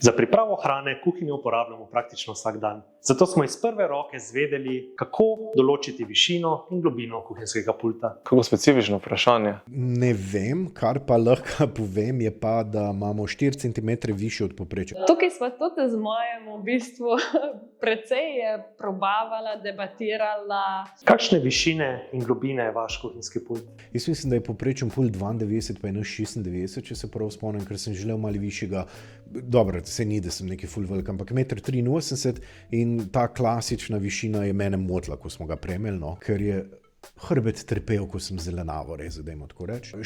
Za pripravo hrane kuhinjo uporabljamo praktično vsak dan. Zato smo iz prve roke izvedeli, kako določiti višino in globino kuhinjskega pulta. Kako specifično vprašanje. Ne vem, kar pa lahko povem, je pa, da imamo 4 cm višje od povprečja. Tukaj smo tudi z mojim v bistvu precej probavala, debatirala. Kakšne višine in globine je vaš kuhinjski pult? Jaz mislim, da je povprečen pult 92 pa 96, če se prav spomnim, ker sem želel malo višjega. Dobro, se ni, da sem neki ful velik, ampak 1,83 m in ta klasična višina je mene motila, ko smo ga premeli, no, ker je hrbet trpel, ko sem zelenavo rezal, dajmo tako reči.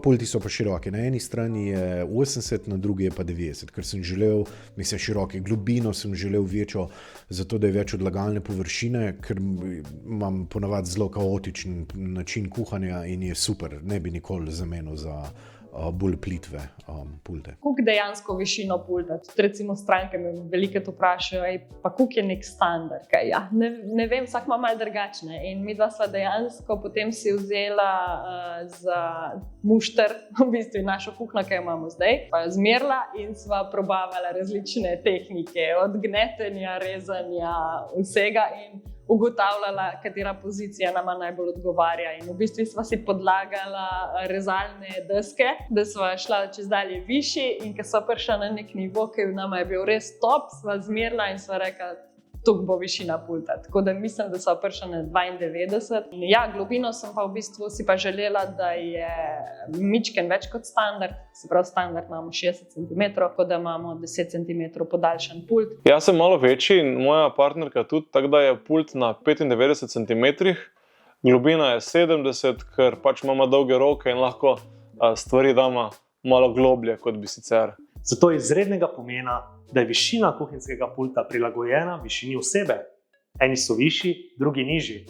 Pulti so pa široki. Na eni strani je 80, na drugi je pa 90, ker sem želel, mislim, široke globino sem želel večjo, zato da je več odlagalne površine, ker imam ponavadi zelo kaotičen način kuhanja in je super, ne bi nikoli zamenil za bolj plitve pulte. Koliko dejansko višino pulta? Tudi recimo stranke me veliko to vprašajo, pa koliko je nek standard? Ja, ne vem, vsak ima malo drugačne. In mi dva sva dejansko potem si vzela za mušter, v bistvu našo kuhno, ki jo imamo zdaj, pa jo zmerila in sva probavala različne tehnike, od gnetenja, rezanja, vsega in ugotavljala, katera pozicija nama najbolj odgovarja. In v bistvu sva si podlagala rezalne deske, da sva šla čez dalje višji in ko sva prišla na nek nivo, ki nama je bil res top, sva zmerila in sva rekla, tuk bo višina pulta. Tako da mislim, da sva prišla na 92. Ja, globino sem pa v bistvu si pa želela, da je mičken več kot standard. Se pravi, standard imamo 60 cm, tako da imamo 10 cm podaljšan pult. Jaz sem malo večji in moja partnerka tudi, tako da je pult na 95 cm, globina je 70, ker pač imamo dolge roke in lahko stvari damo malo globlje, kot bi sicer. Zato je izrednega pomena, da je višina kuhinjskega pulta prilagojena višini osebe. Eni so višji, drugi nižji.